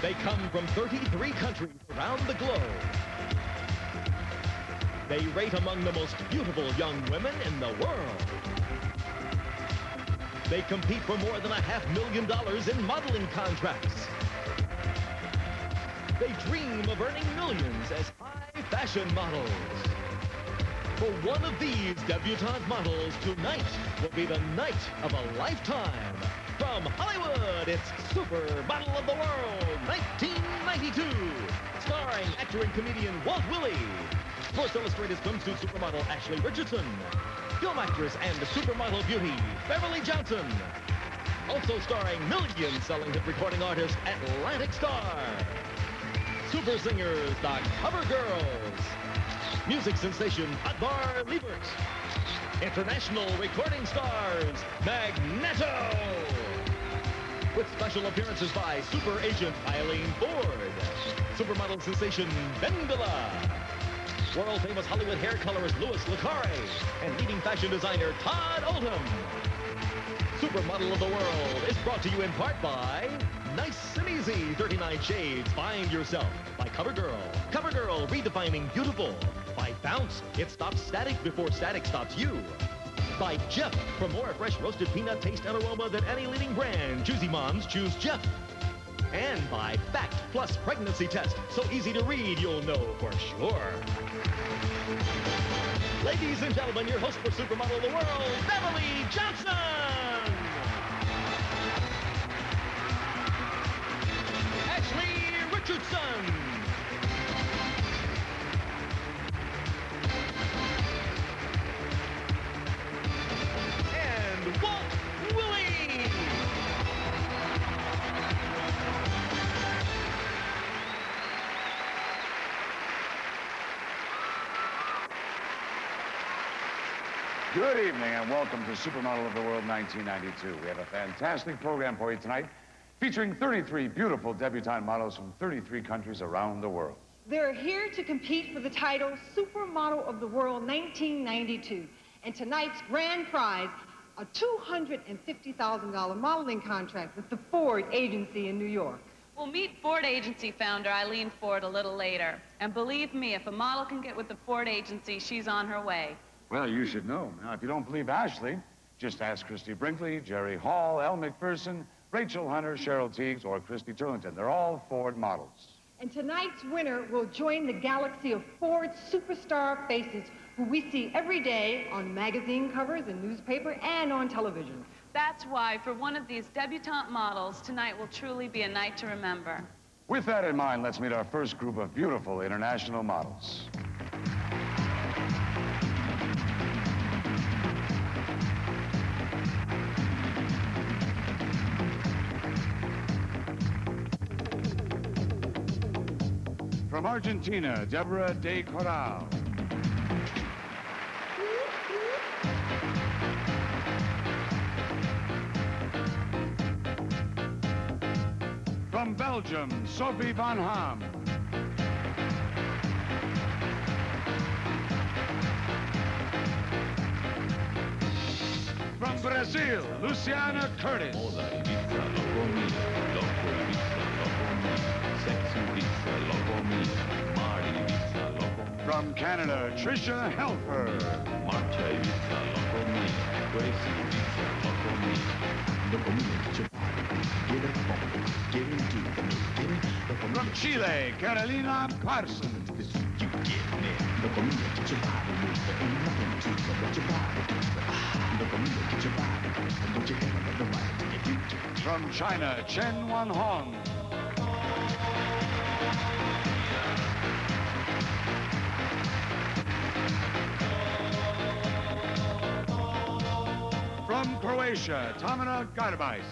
They come from 33 countries around the globe. They rate among the most beautiful young women in the world. They compete for more than $500,000 in modeling contracts. They dream of earning millions as high fashion models. For one of these debutante models, tonight will be the night of a lifetime. From Hollywood, it's Supermodel of the World 1992, starring actor and comedian Walt Willey. Sports Illustrated's swimsuit supermodel Ashley Richardson. Film actress and supermodel beauty Beverly Johnson. Also starring million-selling hit recording artist Atlantic Star. Super singers, the Cover Girls. Music sensation Otmar Liebert. International recording stars Magneto. With special appearances by super agent Eileen Ford. Supermodel sensation Vendela. World-famous Hollywood hair colorist Louis Licari. And leading fashion designer Todd Oldham. Supermodel of the World is brought to you in part by Nice and Easy 39 Shades Find Yourself by CoverGirl. CoverGirl, redefining beautiful. By Bounce, it stops static before static stops you. By Jeff, for more fresh roasted peanut taste and aroma than any leading brand, choosy moms choose Jeff. And by Fact Plus Pregnancy Test, so easy to read you'll know for sure. Ladies and gentlemen, your host for Supermodel of the World, Beverly Johnson! Ashley Richardson! And Walt Willey! Good evening and welcome to Supermodel of the World 1992. We have a fantastic program for you tonight featuring 33 beautiful debutante models from 33 countries around the world. They're here to compete for the title Supermodel of the World 1992. And tonight's grand prize, a $250,000 modeling contract with the Ford Agency in New York. We'll meet Ford Agency founder Eileen Ford a little later. And believe me, if a model can get with the Ford Agency, she's on her way. Well, you should know. Now, if you don't believe Ashley, just ask Christy Brinkley, Jerry Hall, Elle McPherson, Rachel Hunter, Cheryl Teagues, or Christy Turlington. They're all Ford models. And tonight's winner will join the galaxy of Ford superstar faces who we see every day on magazine covers and newspaper and on television. That's why, for one of these debutante models, tonight will truly be a night to remember. With that in mind, let's meet our first group of beautiful international models. From Argentina, Deborah de Corral. From Belgium, Sophie van Ham. From Brazil, Luciana Curtis. From Canada, Tricia Helfer. From Chile, Carolina Parsons. From China, Chen Wanhong. From Croatia, Tamara Garbajs.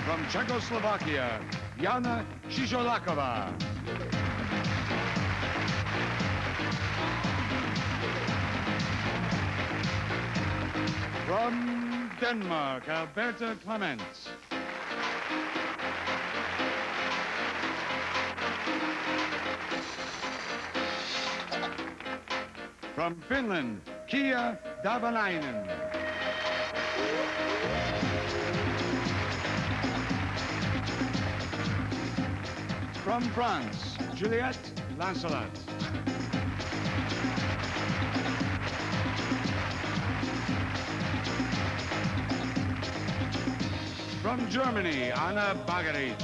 From Czechoslovakia, Jana Šišoláková. From Denmark, Alberta Clements. From Finland, Kia Davalainen. From France, Juliette Lancelot. From Germany, Anna Bagaric.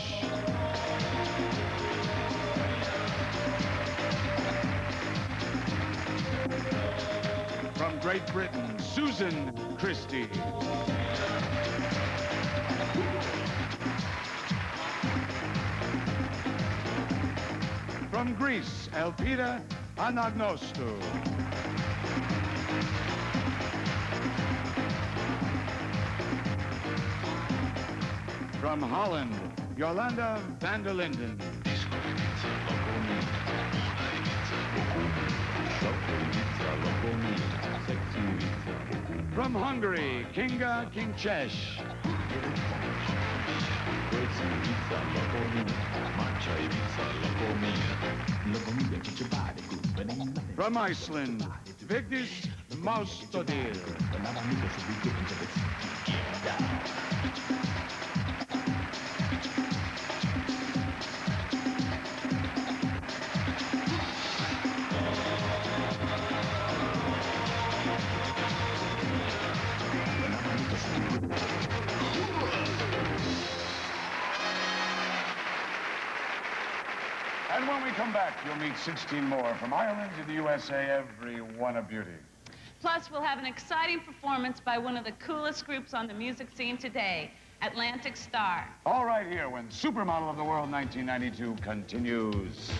From Great Britain, Susan Christie. From Greece, Elpida Anagnostou. From Holland, Jolanda van der Linden. From Hungary, Kinga Kinchesh. From Iceland, Vigdis Maustodir. And when we come back, you'll meet 16 more from Ireland to the USA, every one a beauty. Plus, we'll have an exciting performance by one of the coolest groups on the music scene today, Atlantic Star. All right here when Supermodel of the World 1992 continues.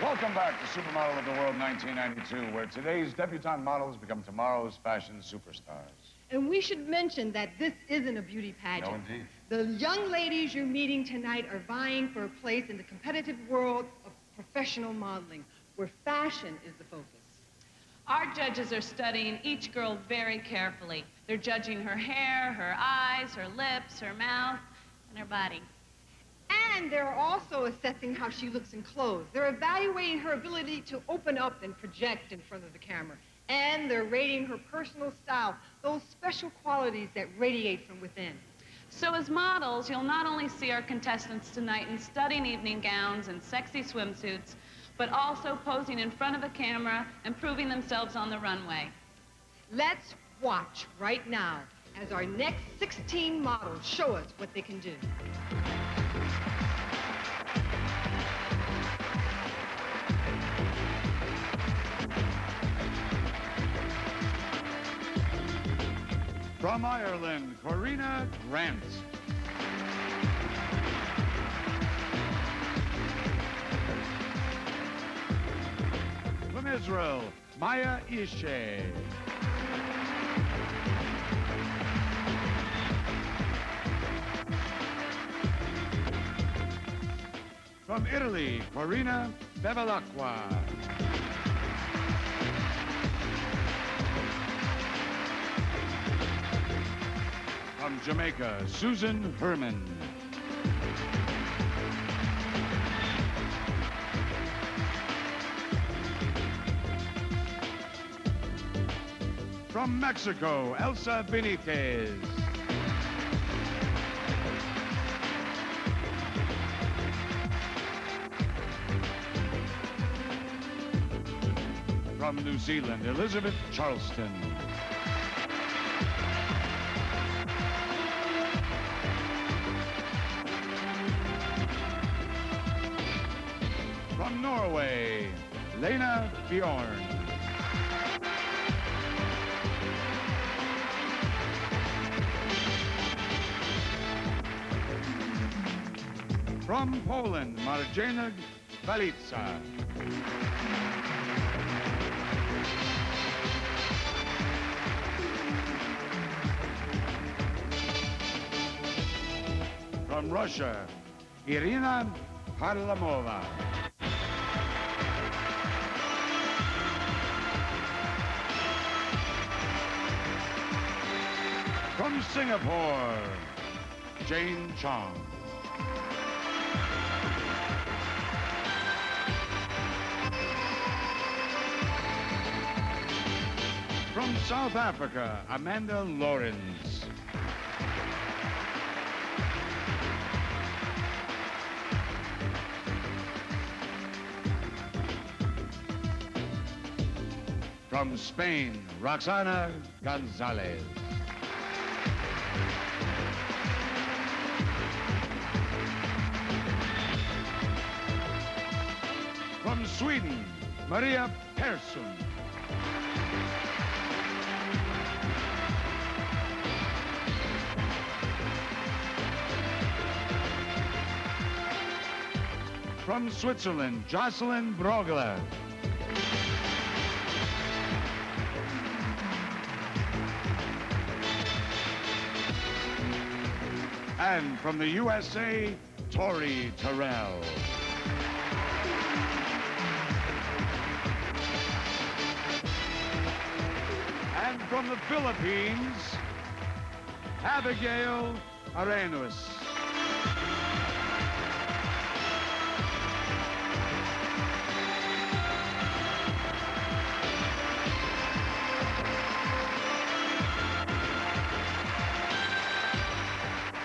Welcome back to Supermodel of the World 1992, where today's debutante models become tomorrow's fashion superstars. And we should mention that this isn't a beauty pageant. No, indeed. The young ladies you're meeting tonight are vying for a place in the competitive world of professional modeling, where fashion is the focus. Our judges are studying each girl very carefully. They're judging her hair, her eyes, her lips, her mouth, and her body. And they're also assessing how she looks in clothes. They're evaluating her ability to open up and project in front of the camera. And they're rating her personal style, those special qualities that radiate from within. So as models, you'll not only see our contestants tonight in stunning evening gowns and sexy swimsuits, but also posing in front of a camera and proving themselves on the runway. Let's watch right now as our next 16 models show us what they can do. From Ireland, Corina Grant. From Israel, Maya Ishe. From Italy, Corina Bevilacqua. From Jamaica, Susan Herman. From Mexico, Elsa Benitez. From New Zealand, Elizabeth Charleston. From Norway, Lena Bjorn. From Poland, Marjana Walica. From Russia, Irina Harlamova. From Singapore, Jane Chong. From South Africa, Amanda Lawrence. From Spain, Roxana Gonzalez. From Sweden, Maria Persson. From Switzerland, Jocelyn Brogler. And from the USA, Tori Terrell. And from the Philippines, Abigail Arenas.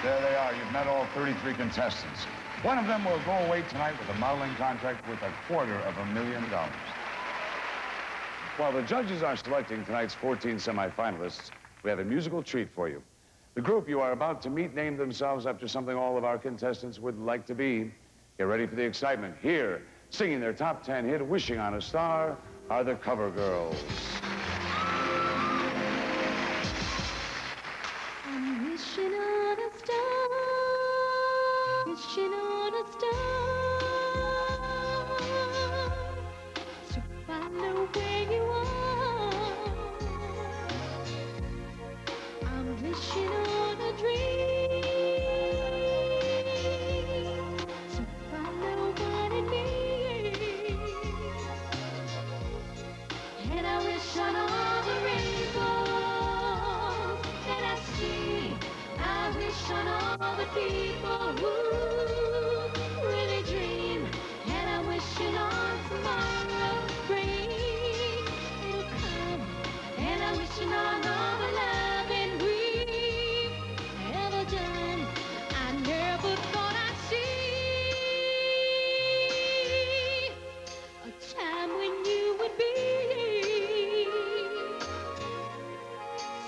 There they are. You've met all 33 contestants. One of them will go away tonight with a modeling contract worth $250,000. While the judges are selecting tonight's 14 semifinalists, we have a musical treat for you. The group you are about to meet named themselves after something all of our contestants would like to be. Get ready for the excitement. Here, singing their top 10 hit, Wishing on a Star, are the Cover Girls. I'm wishing on a star, wishing on a star, to follow where you are. I'm wishing on a dream, to follow what it means. And I wish on all the rainbows that I see. I wish on all the people who really dream. And I'm wishing on tomorrow rain, it'll come. And I'm wishing on all the loving we've ever done. I never thought I'd see a time when you would be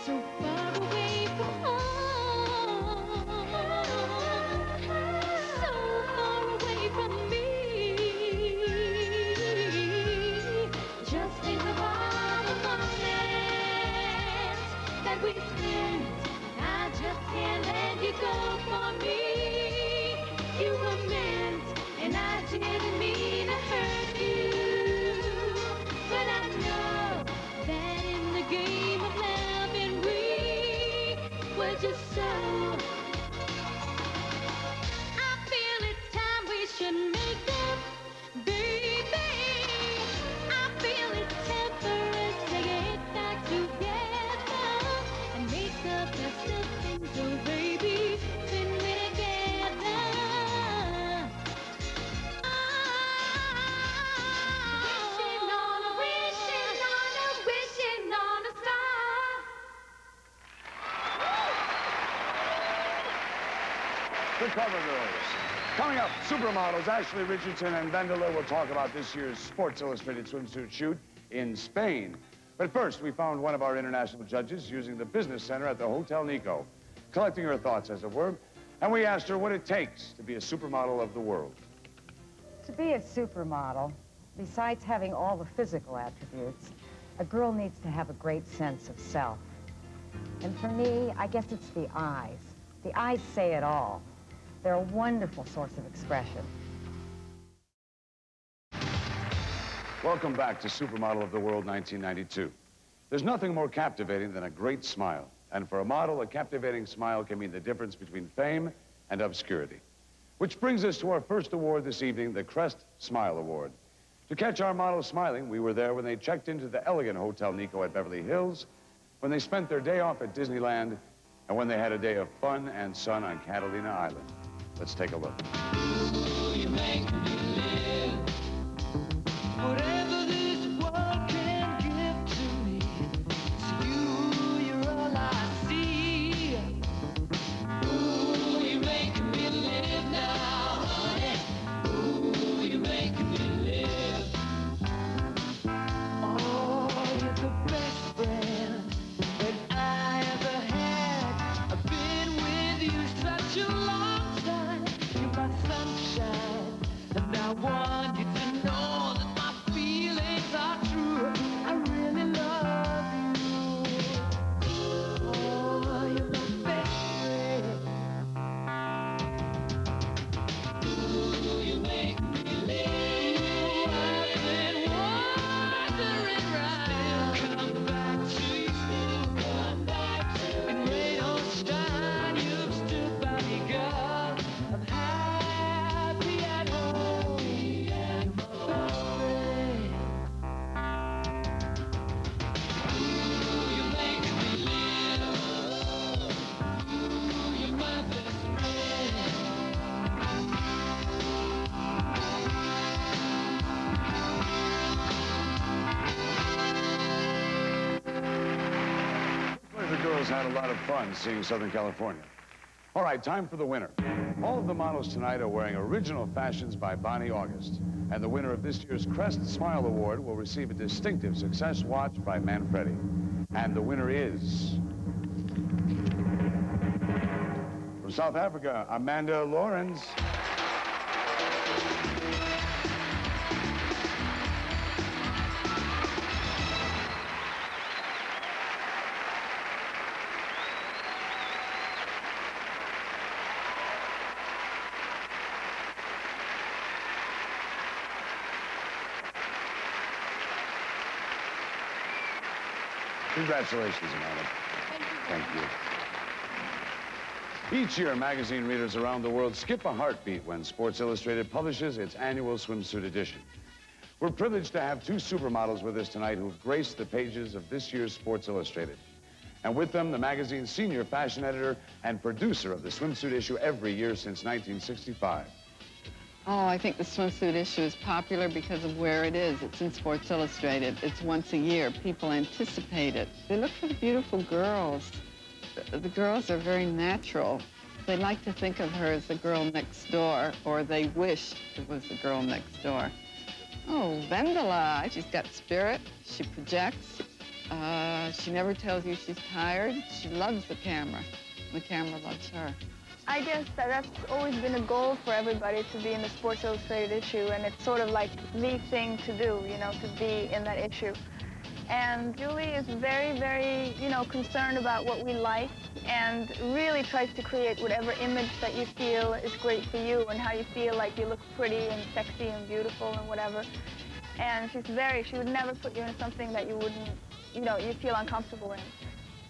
so far away from home, so far away from me. Just think of all the moments that we spent. I just can't let you go for me. You were meant, and I didn't mean to hurt you. But I know that in the game of loving we were just so. I feel it's time we should make up, baby. I feel it's time for us to get back together and make the best of things, so baby, when we're together. Wishing on a, wishing on a, wishing on a star. The Cover Girls. Coming up, supermodels Ashley Richardson and Vendela will talk about this year's Sports Illustrated swimsuit shoot in Spain. But first, we found one of our international judges using the business center at the Hotel Nico, collecting her thoughts, as it were, and we asked her what it takes to be a supermodel of the world. To be a supermodel, besides having all the physical attributes, a girl needs to have a great sense of self. And for me, I guess it's the eyes. The eyes say it all. They're a wonderful source of expression. Welcome back to Supermodel of the World 1992. There's nothing more captivating than a great smile. And for a model, a captivating smile can mean the difference between fame and obscurity. Which brings us to our first award this evening, the Crest Smile Award. To catch our models smiling, we were there when they checked into the elegant Hotel Nico at Beverly Hills, when they spent their day off at Disneyland, and when they had a day of fun and sun on Catalina Island. Let's take a look. Ooh, you make me live. Whatever this world can give to me, it's you models had a lot of fun seeing Southern California. All right, time for the winner. All of the models tonight are wearing original fashions by Bonnie August. And the winner of this year's Crest Smile Award will receive a distinctive success watch by Manfredi. And the winner is... from South Africa, Amanda Lawrence. Congratulations, Amanda. Thank you. Each year, magazine readers around the world skip a heartbeat when Sports Illustrated publishes its annual swimsuit edition. We're privileged to have two supermodels with us tonight who've graced the pages of this year's Sports Illustrated. And with them, the magazine's senior fashion editor and producer of the swimsuit issue every year since 1965. Oh, I think the swimsuit issue is popular because of where it is. It's in Sports Illustrated. It's once a year. People anticipate it. They look for the beautiful girls. The girls are very natural. They like to think of her as the girl next door, or they wish it was the girl next door. Oh, Vendela, she's got spirit. She projects. She never tells you she's tired. She loves the camera. The camera loves her. I guess that's always been a goal for everybody, to be in the Sports Illustrated issue, and it's sort of like the thing to do, you know, to be in that issue. And Julie is very, very, you know, concerned about what we like and really tries to create whatever image that you feel is great for you and how you feel like you look pretty and sexy and beautiful and whatever. And she would never put you in something that you wouldn't, you know, you feel uncomfortable in.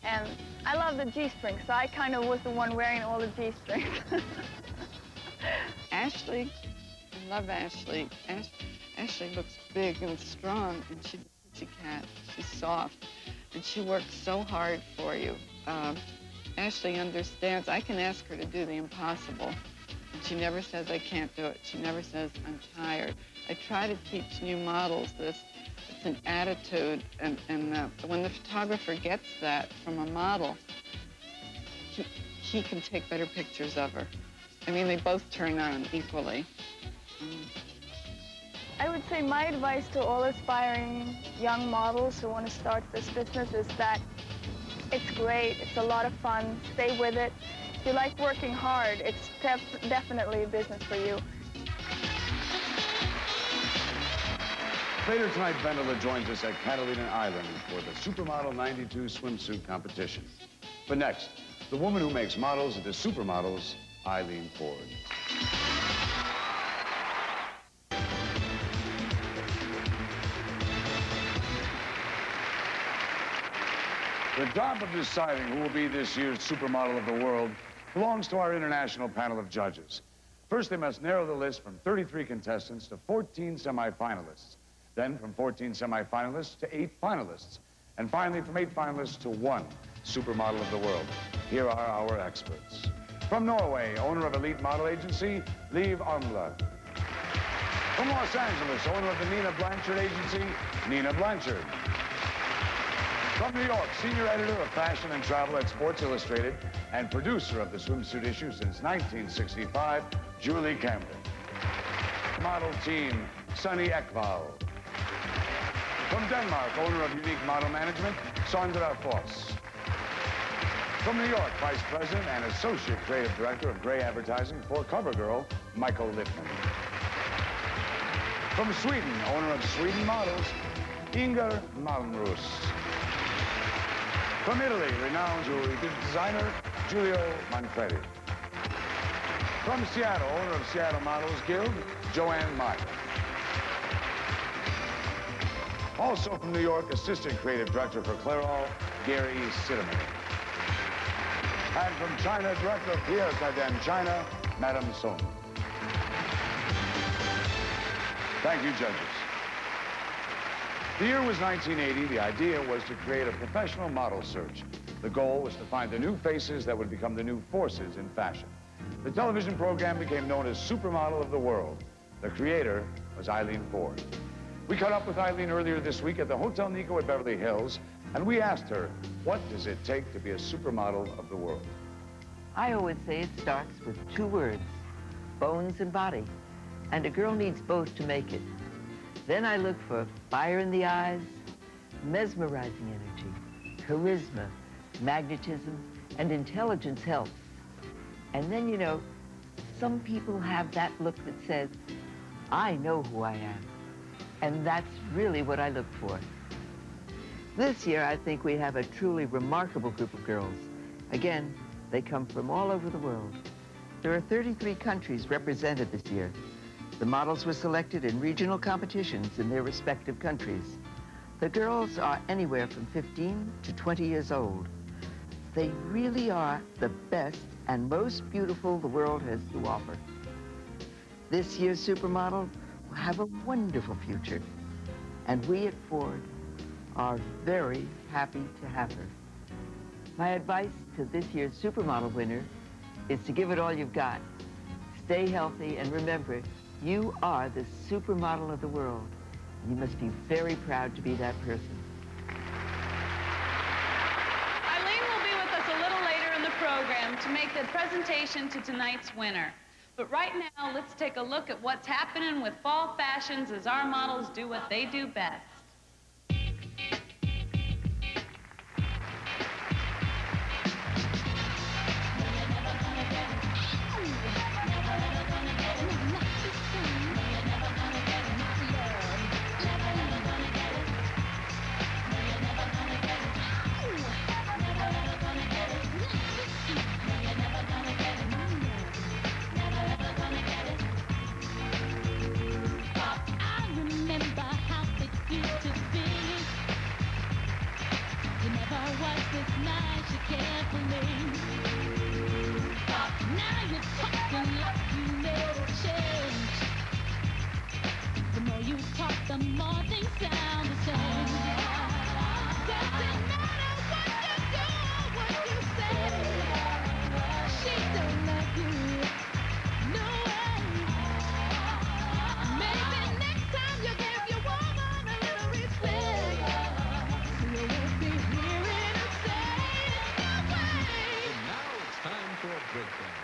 And I love the G-string, so I kind of was the one wearing all the G-strings. Ashley, I love Ashley. Ashley looks big and strong, and she's a pussycat. She's soft, and she works so hard for you. Ashley understands. I can ask her to do the impossible, and she never says, I can't do it. She never says, I'm tired. I try to teach new models this. It's an attitude, and when the photographer gets that from a model, he can take better pictures of her. I mean, they both turn on equally. I would say my advice to all aspiring young models who want to start this business is that it's great, it's a lot of fun, stay with it. If you like working hard, it's definitely a business for you. Later tonight, Vendela joins us at Catalina Island for the Supermodel 92 swimsuit competition. But next, the woman who makes models into supermodels, Eileen Ford. The job of deciding who will be this year's Supermodel of the World belongs to our international panel of judges. First, they must narrow the list from 33 contestants to 14 semifinalists. Then from 14 semifinalists to 8 finalists. And finally, from 8 finalists to 1 Supermodel of the World. Here are our experts. From Norway, owner of elite model agency, Liv Armblad. From Los Angeles, owner of the Nina Blanchard agency, Nina Blanchard. From New York, senior editor of fashion and travel at Sports Illustrated and producer of the swimsuit issue since 1965, Julie Camden. Model team, Sunny Ekvall. From Denmark, owner of Unique Model Management, Sandra Foss. From New York, Vice President and Associate Creative Director of Grey Advertising for CoverGirl, Michael Lippman. From Sweden, owner of Sweden Models, Inger Malmros. From Italy, renowned jewelry designer, Giulio Manfredi. From Seattle, owner of Seattle Models Guild, Joanne Meyer. Also from New York, Assistant Creative Director for Clairol, Gary Sideman. And from China, Director of Pierre Cardin China, Madame Song. Thank you, judges. The year was 1980. The idea was to create a professional model search. The goal was to find the new faces that would become the new forces in fashion. The television program became known as Supermodel of the World. The creator was Eileen Ford. We caught up with Eileen earlier this week at the Hotel Nico at Beverly Hills, And we asked her, what does it take to be a supermodel of the world? I always say it starts with 2 words, bones and body. And a girl needs both to make it. Then I look for fire in the eyes, mesmerizing energy, charisma, magnetism, and intelligence helps. And then, you know, some people have that look that says, I know who I am. And that's really what I look for. This year, I think we have a truly remarkable group of girls. Again, they come from all over the world. There are 33 countries represented this year. The models were selected in regional competitions in their respective countries. The girls are anywhere from 15 to 20 years old. They really are the best and most beautiful the world has to offer. This year's supermodel will have a wonderful future, and we at Ford are very happy to have her. My advice to this year's supermodel winner is to give it all you've got. Stay healthy, and remember, you are the supermodel of the world. You must be very proud to be that person. Eileen will be with us a little later in the program to make the presentation to tonight's winner. But right now, let's take a look at what's happening with fall fashions as our models do what they do best.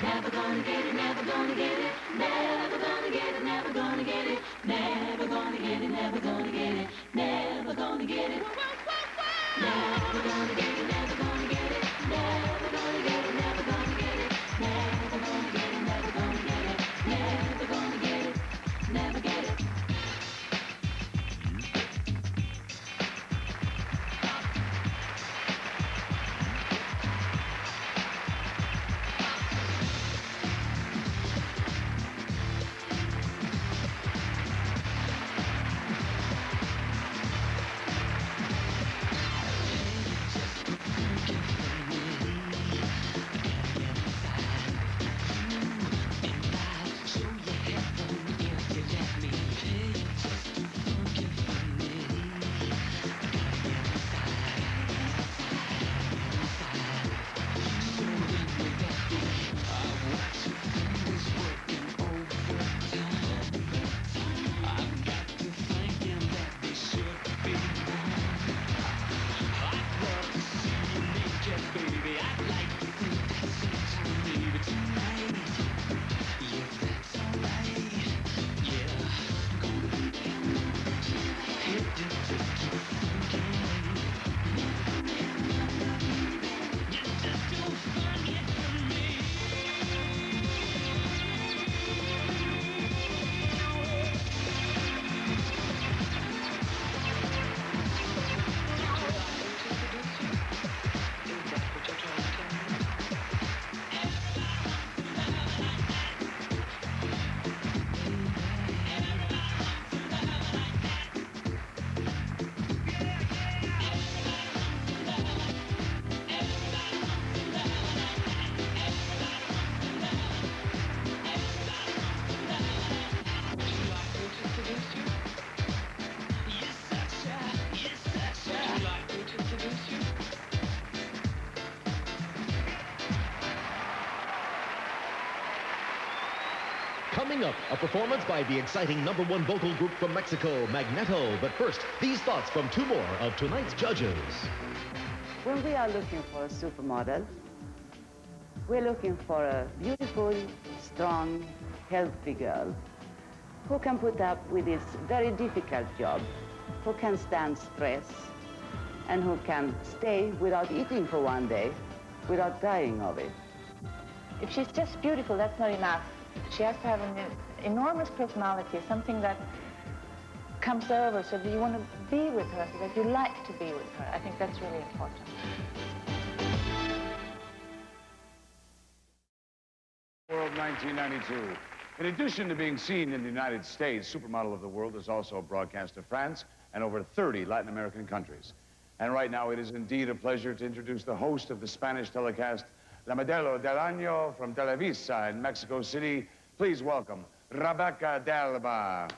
Never gonna get it, never gonna get it, never gonna get it, never gonna get it, never gonna get it, never gonna get it, never gonna get it, never gonna get it, never gonna get it, never gonna get it, never gonna get it, never gonna get it, never gonna get it, never gonna get it, never get it. Coming up, a performance by the exciting #1 vocal group from Mexico, Magneto. But first, these thoughts from two more of tonight's judges. When we are looking for a supermodel, we're looking for a beautiful, strong, healthy girl who can put up with this very difficult job, who can stand stress, and who can stay without eating for one day, without dying of it. If she's just beautiful, that's not enough. She has to have an enormous personality, something that comes over so that you want to be with her, that you like to be with her. I think that's really important. World 1992. In addition to being seen in the United States, Supermodel of the World is also broadcast to France and over 30 Latin American countries. And right now, it is indeed a pleasure to introduce the host of the Spanish telecast, La Modelo del Año from Televisa in Mexico City. Please welcome Rebecca D'Alba.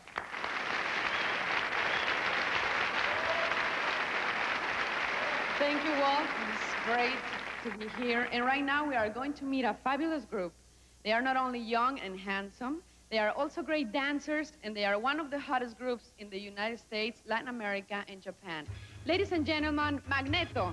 Thank you, Walt. It's great to be here. And right now, we are going to meet a fabulous group. They are not only young and handsome, they are also great dancers, and they are one of the hottest groups in the United States, Latin America, and Japan. Ladies and gentlemen, Magneto.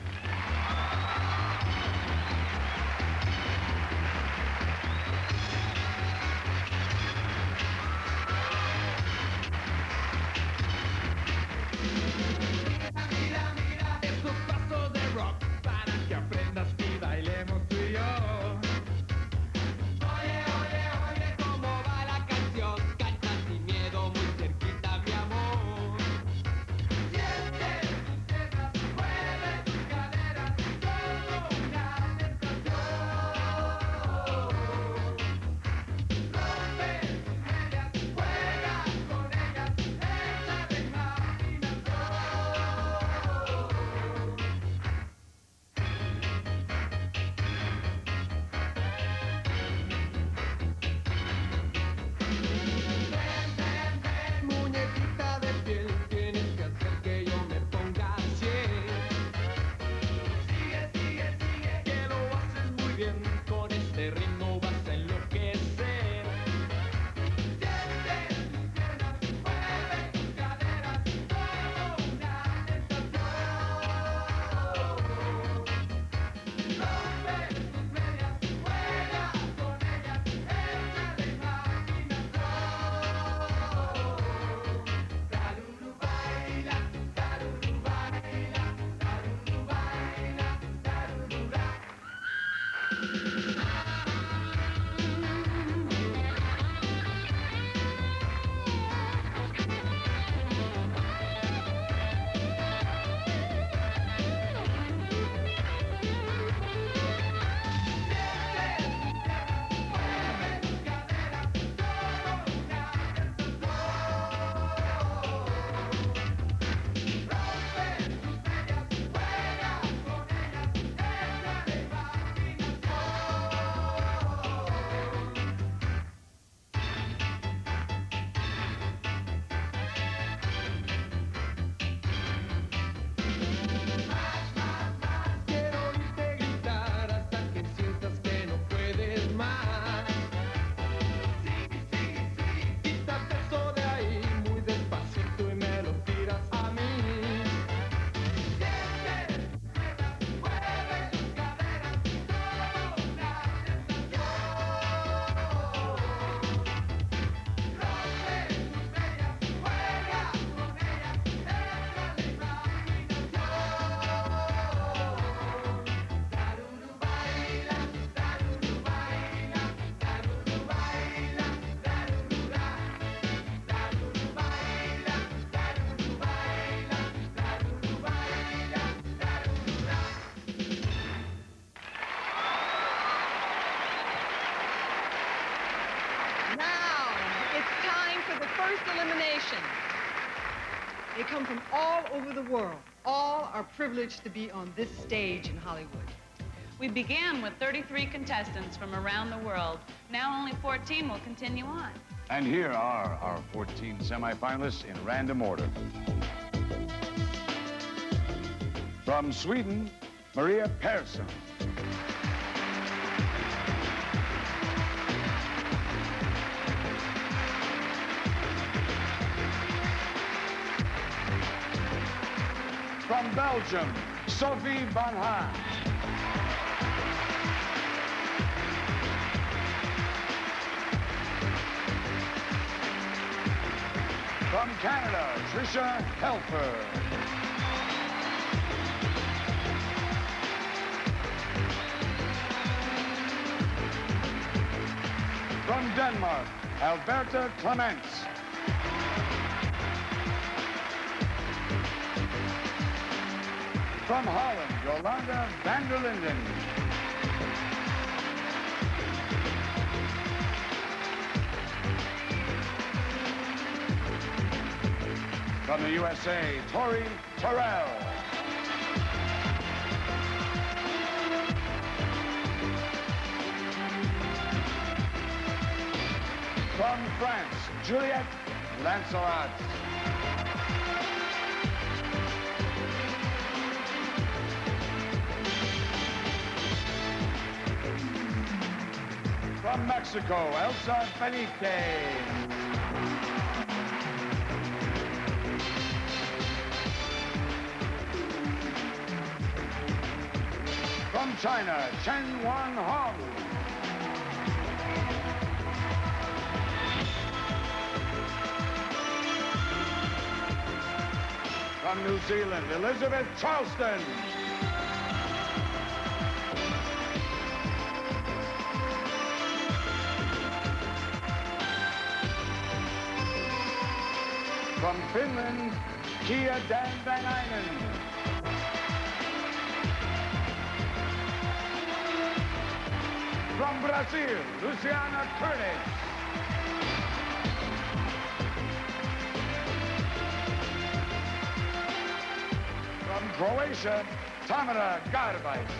They come from all over the world. All are privileged to be on this stage in Hollywood. We began with 33 contestants from around the world. Now only 14 will continue on. And here are our 14 semifinalists in random order. From Sweden, Maria Persson. From Belgium, Sophie Van Haan. From Canada, Tricia Helfer. From Denmark, Alberta Clements. From Holland, Jolanda van der Linden. From the USA, Tori Terrell. From France, Juliette Lancelot. From Mexico, Elsa Benitez. From China, Chen Wan Hong. From New Zealand, Elizabeth Charleston. From Finland, Kia Dan Van Einen. From Brazil, Luciana Curtis. From Croatia, Tamara Garbajs.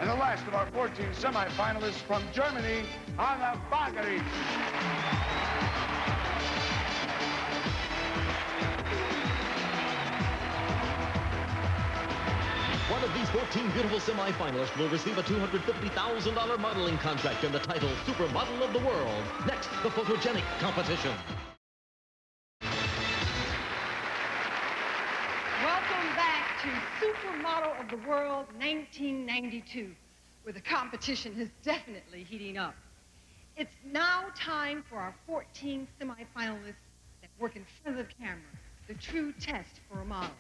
And the last of our 14 semifinalists from Germany, Anna Bagerich. One of these 14 beautiful semifinalists will receive a $250,000 modeling contract and the title Supermodel of the World. Next, the photogenic competition. Welcome back to Supermodel of the World 1992, where the competition is definitely heating up. It's now time for our 14 semifinalists that work in front of the camera, the true test for a model.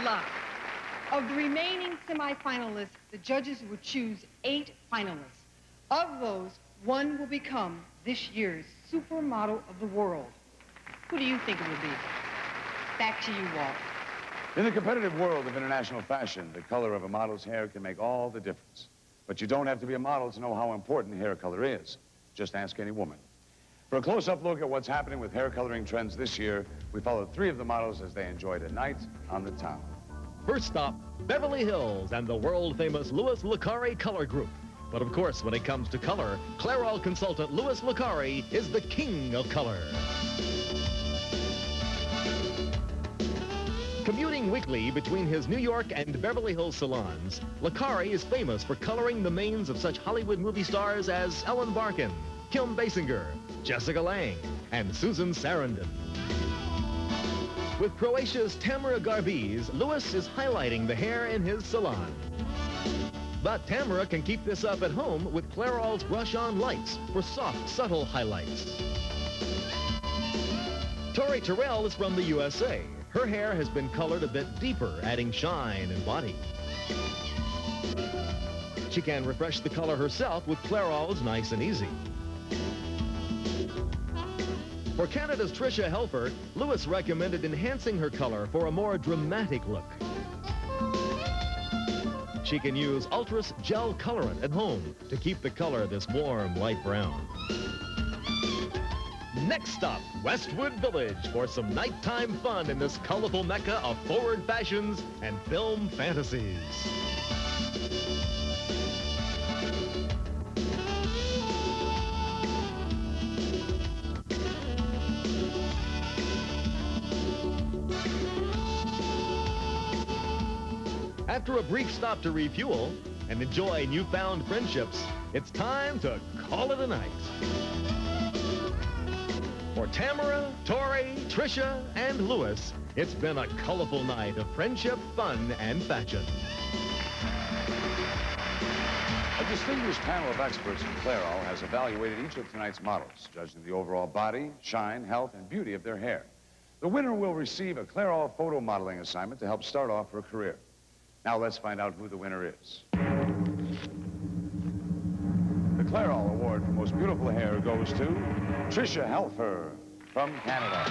luck. Of the remaining semifinalists, the judges will choose 8 finalists. Of those, 1 will become this year's Supermodel of the World. Who do you think it will be? Back to you, Walt. In the competitive world of international fashion, the color of a model's hair can make all the difference. But you don't have to be a model to know how important hair color is. Just ask any woman. For a close-up look at what's happening with hair coloring trends this year, we followed 3 of the models as they enjoyed a night on the town. First stop, Beverly Hills and the world-famous Louis Licari Color Group. But of course, when it comes to color, Clairol consultant Louis Licari is the king of color. Commuting weekly between his New York and Beverly Hills salons, Licari is famous for coloring the manes of such Hollywood movie stars as Ellen Barkin, Kim Basinger, Jessica Lange, and Susan Sarandon. With Croatia's Tamara Garbiz, Louis is highlighting the hair in his salon. But Tamara can keep this up at home with Clairol's brush-on lights for soft, subtle highlights. Tori Terrell is from the USA. Her hair has been colored a bit deeper, adding shine and body. She can refresh the color herself with Clairol's Nice and Easy. For Canada's Tricia Helfer, Louis recommended enhancing her color for a more dramatic look. She can use Ultras Gel Colorant at home to keep the color this warm, light brown. Next stop, Westwood Village for some nighttime fun in this colorful mecca of forward fashions and film fantasies. After a brief stop to refuel and enjoy newfound friendships, it's time to call it a night. For Tamara, Tori, Tricia, and Louis, it's been a colorful night of friendship, fun, and fashion. A distinguished panel of experts from Clairol has evaluated each of tonight's models, judging the overall body, shine, health, and beauty of their hair. The winner will receive a Clairol photo modeling assignment to help start off her career. Now let's find out who the winner is. The Clairol Award for Most Beautiful Hair goes to Tricia Helfer from Canada.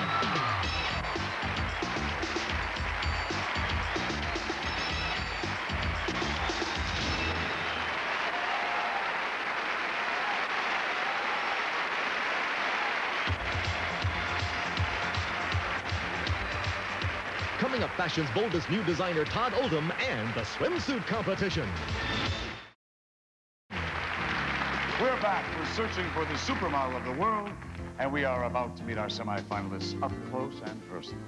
Coming up, fashion's boldest new designer, Todd Oldham, and the swimsuit competition. We're back. We're searching for the supermodel of the world, and we are about to meet our semifinalists up close and personal.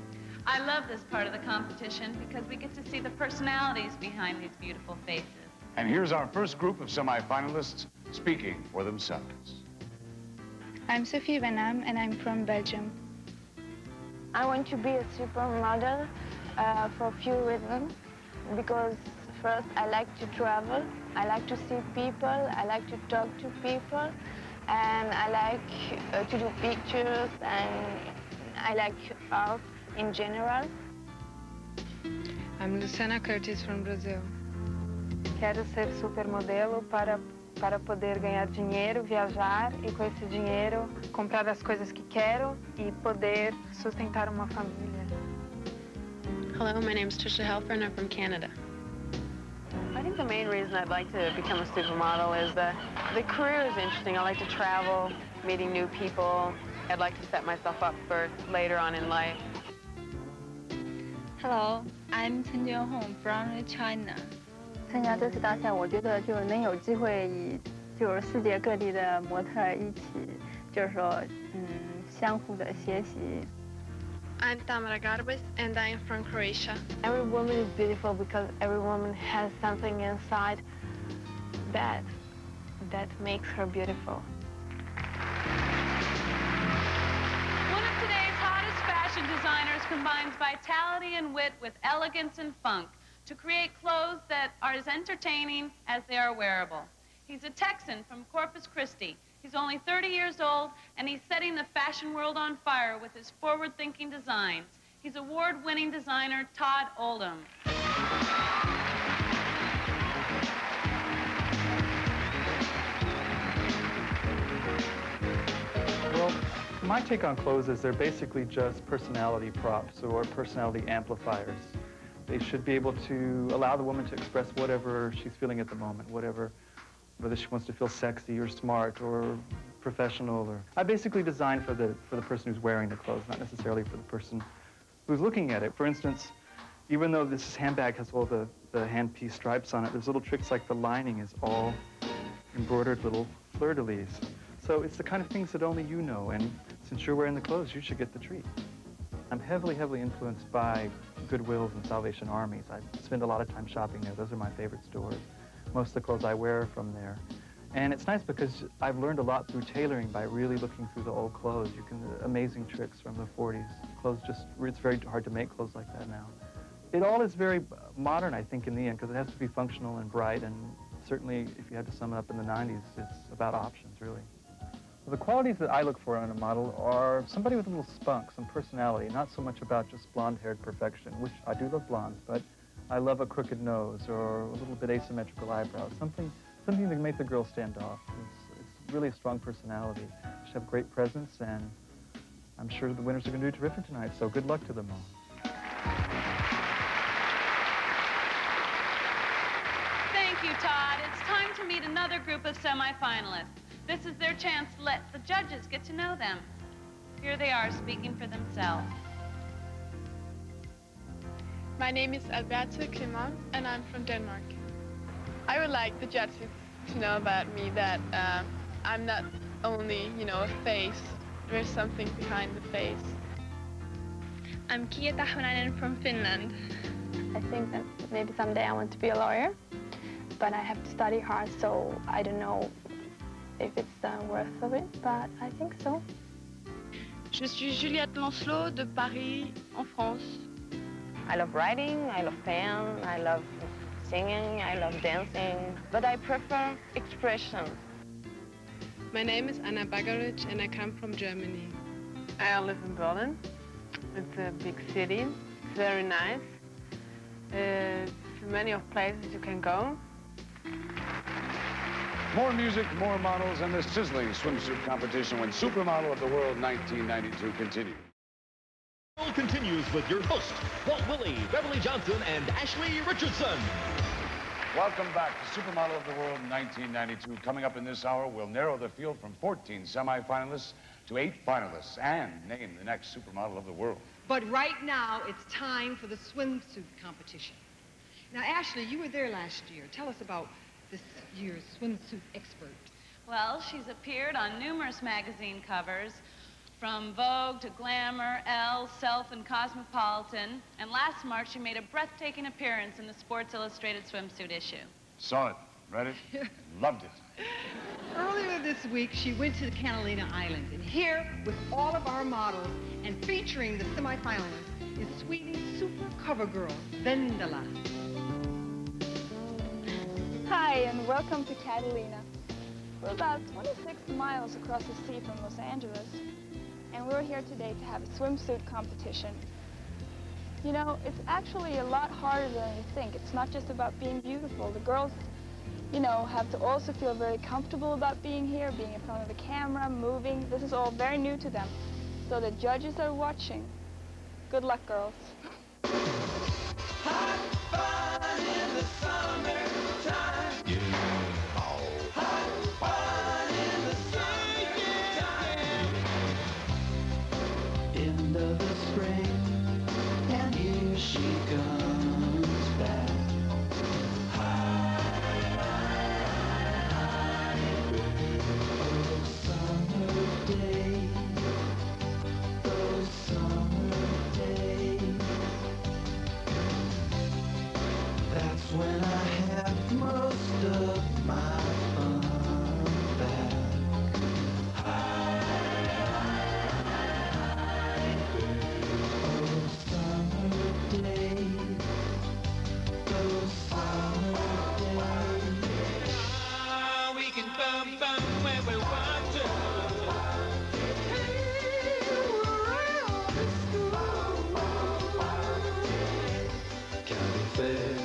I love this part of the competition because we get to see the personalities behind these beautiful faces. And here's our first group of semifinalists speaking for themselves. I'm Sophie Benham, and I'm from Belgium. I want to be a supermodel for a few reasons. Because first, I like to travel, I like to see people, I like to talk to people, and I like to do pictures, and I like art in general. I'm Luciana Curtis from Brazil. Quero ser supermodelo para poder ganhar dinheiro, viajar e com esse dinheiro comprar as coisas que quero e poder sustentar uma família. Hello, my name is Tricia Helfer and I'm from Canada. I think the main reason I'd like to become a supermodel is that the career is interesting. I like to travel, meeting new people. I'd like to set myself up for later on in life. Hello, I'm Chen Jianhong from China. 参加这次大赛，我觉得就是能有机会与就是世界各地的模特一起，就是说，相互的学习。I'm Tamara Garbiz and I'm from Croatia. Every woman is beautiful because every woman has something inside that makes her beautiful. One of today's hottest fashion designers combines vitality and wit with elegance and funk to create clothes that are as entertaining as they are wearable. He's a Texan from Corpus Christi. He's only 30 years old, and he's setting the fashion world on fire with his forward-thinking designs. He's award-winning designer Todd Oldham. Well, my take on clothes is they're basically just personality props or personality amplifiers. They should be able to allow the woman to express whatever she's feeling at the moment, whether she wants to feel sexy or smart or professional. I basically design for the person who's wearing the clothes, not necessarily for the person who's looking at it. For instance, even though this handbag has all the handpiece stripes on it, there's little tricks like the lining is all embroidered little fleur-de-lis. So it's the kind of things that only you know, and since you're wearing the clothes, you should get the treat. I'm heavily, heavily influenced by Goodwills and Salvation Armies. I spend a lot of time shopping there. Those are my favorite stores. Most of the clothes I wear are from there. And it's nice because I've learned a lot through tailoring by really looking through the old clothes. Amazing tricks from the 40s. It's very hard to make clothes like that now. It all is very modern, I think, in the end, because it has to be functional and bright, and certainly, if you had to sum it up in the 90s, it's about options, really. The qualities that I look for in a model are somebody with a little spunk, some personality, not so much about just blonde-haired perfection, which I do love blondes, but I love a crooked nose or a little bit asymmetrical eyebrows, something that can make the girl stand off. It's really a strong personality. She should have great presence, and I'm sure the winners are going to do terrific tonight, so good luck to them all. Thank you, Todd. It's time to meet another group of semifinalists. This is their chance to let the judges get to know them. Here they are speaking for themselves. My name is Alberta Clément, and I'm from Denmark. I would like the judges to know about me that I'm not only, a face. There is something behind the face. I'm Kia Tahvanainen from Finland. I think that maybe someday I want to be a lawyer, but I have to study hard, so I don't know if it's the worth of it, but I think so. Je suis Juliette Lancelot de Paris, en France. I love writing, I love pen, I love singing, I love dancing, but I prefer expression. My name is Anna Bagaric, and I come from Germany. I live in Berlin. It's a big city. It's very nice. It's many of places you can go. More music, more models, and the sizzling swimsuit competition when Supermodel of the World 1992 continues. Continues with your host, Walt Willey, Beverly Johnson, and Ashley Richardson. Welcome back to Supermodel of the World 1992. Coming up in this hour, we'll narrow the field from 14 semifinalists to 8 finalists and name the next Supermodel of the World. But right now, it's time for the swimsuit competition. Now, Ashley, you were there last year. Tell us about this year's swimsuit expert. Well, she's appeared on numerous magazine covers, from Vogue to Glamour, Elle, Self, and Cosmopolitan. And last March, she made a breathtaking appearance in the Sports Illustrated swimsuit issue. Saw it, read it, loved it. Earlier this week, she went to Catalina Island. And here, with all of our models and featuring the semifinalists, is Sweden's super cover girl, Vendela. Hi, and welcome to Catalina. We're about 26 miles across the sea from Los Angeles, and we're here today to have a swimsuit competition. You know, it's actually a lot harder than you think. It's not just about being beautiful. The girls, have to also feel very comfortable about being here, being in front of the camera, moving. This is all very new to them. So the judges are watching. Good luck, girls. Hot fun in the summertime. Yeah. Hot fun in the summertime. End of the spring, and here she comes back. Those summer days, those summer days. That's when I have most of my fun back. Those summer days, those summer days. Ah, we can bum bum when we want to. County Fair.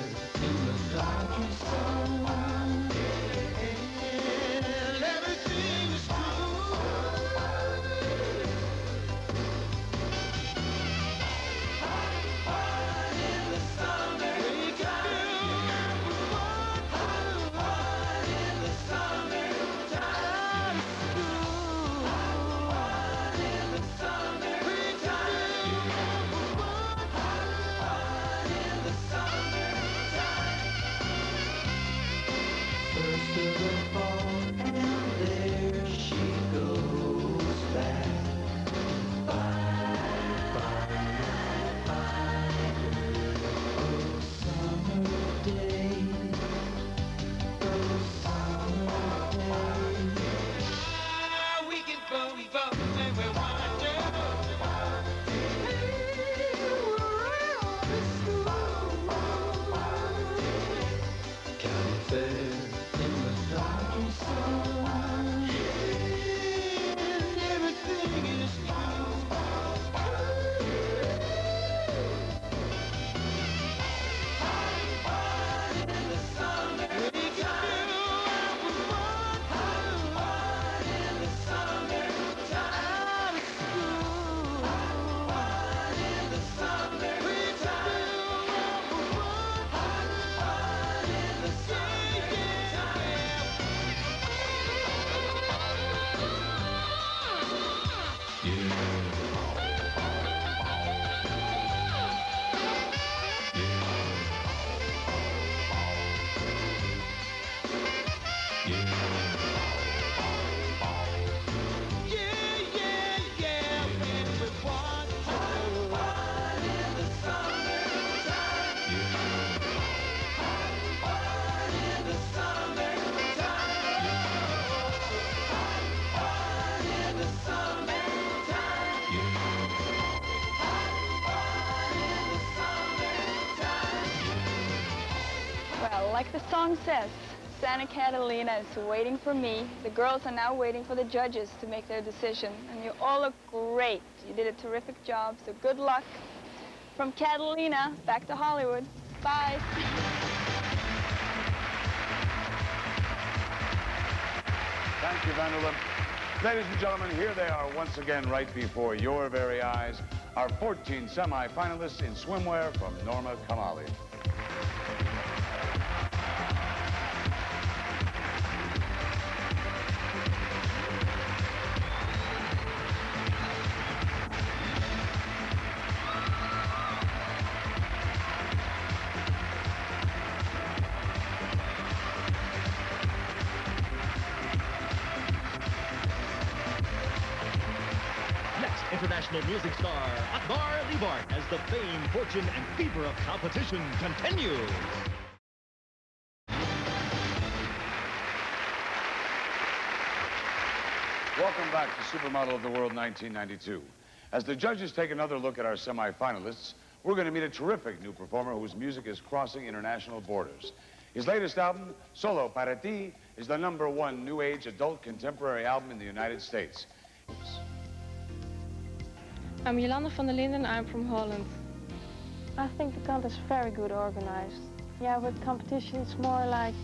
Well, like the song says, Santa Catalina is waiting for me. The girls are now waiting for the judges to make their decision. And you all look great. You did a terrific job, so good luck. From Catalina, back to Hollywood. Bye. Thank you, Vanderlip. Ladies and gentlemen, here they are once again right before your very eyes. Our 14 semi-finalists in swimwear from Norma Kamali. International music star Akbar Libart as the fame, fortune, and fever of competition continues. Welcome back to Supermodel of the World 1992. As the judges take another look at our semi-finalists, we're going to meet a terrific new performer whose music is crossing international borders. His latest album, Solo Para Ti, is the #1 new age adult contemporary album in the United States. I'm Jolanda van der Linden, I'm from Holland. I think the contest is very good organized. Yeah, with competition it's more like,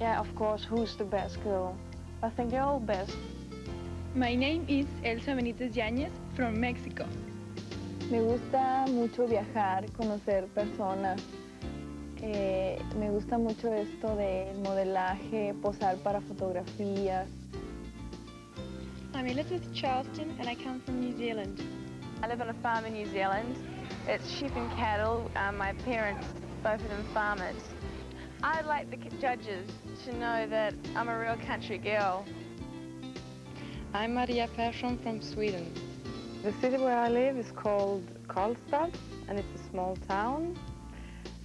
yeah, of course, who's the best girl. I think they're all best. My name is Elsa Benitez Yáñez from Mexico. Me gusta mucho viajar, conocer personas. Me gusta mucho esto del modelaje, posar para fotografías. I'm Elizabeth Charleston and I come from New Zealand. I live on a farm in New Zealand. It's sheep and cattle. My parents, both of them farmers. I'd like the judges to know that I'm a real country girl. I'm Maria Persson from Sweden. The city where I live is called Karlstad, and it's a small town,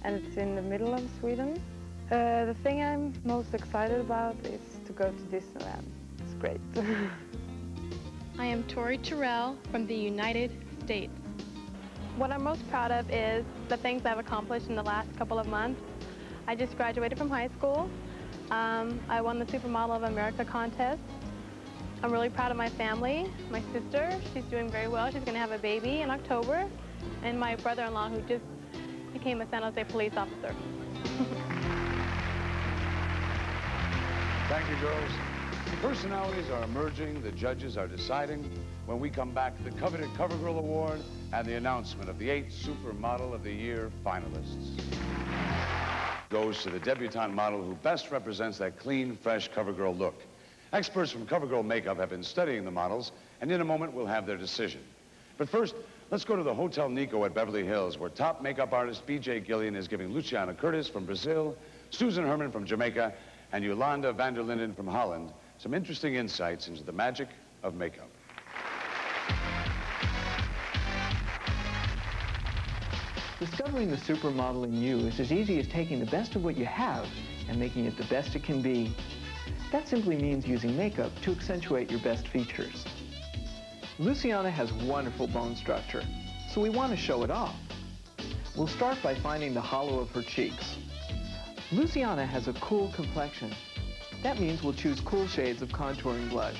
and it's in the middle of Sweden. The thing I'm most excited about is to go to Disneyland. It's great. I am Tori Terrell from the United States. What I'm most proud of is the things I've accomplished in the last couple of months. I just graduated from high school. I won the Supermodel of America contest. I'm really proud of my family. My sister, she's doing very well. She's going to have a baby in October. And my brother-in-law, who just became a San Jose police officer. Thank you, girls. The personalities are emerging, the judges are deciding. When we come back, the coveted CoverGirl Award and the announcement of the 8 Supermodel of the Year finalists goes to the debutante model who best represents that clean, fresh CoverGirl look. Experts from CoverGirl Makeup have been studying the models, and in a moment we'll have their decision. But first, let's go to the Hotel Nico at Beverly Hills, where top makeup artist B.J. Gillian is giving Luciana Curtis from Brazil, Susan Herman from Jamaica, and Yolanda van der Linden from Holland some interesting insights into the magic of makeup. Discovering the supermodel in you is as easy as taking the best of what you have and making it the best it can be. That simply means using makeup to accentuate your best features. Luciana has wonderful bone structure, so we want to show it off. We'll start by finding the hollow of her cheeks. Luciana has a cool complexion, That means we'll choose cool shades of contouring blush.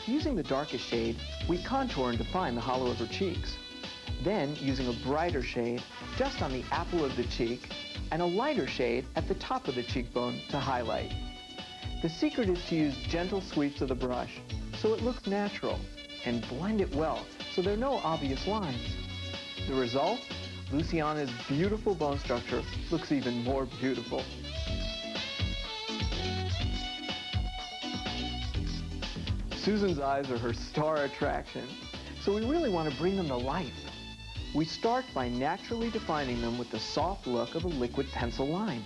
Using the darkest shade, we contour and define the hollow of her cheeks. Then, using a brighter shade just on the apple of the cheek and a lighter shade at the top of the cheekbone to highlight. The secret is to use gentle sweeps of the brush so it looks natural, and blend it well so there are no obvious lines. The result? Luciana's beautiful bone structure looks even more beautiful. Susan's eyes are her star attraction, so we really want to bring them to life. We start by naturally defining them with the soft look of a liquid pencil line.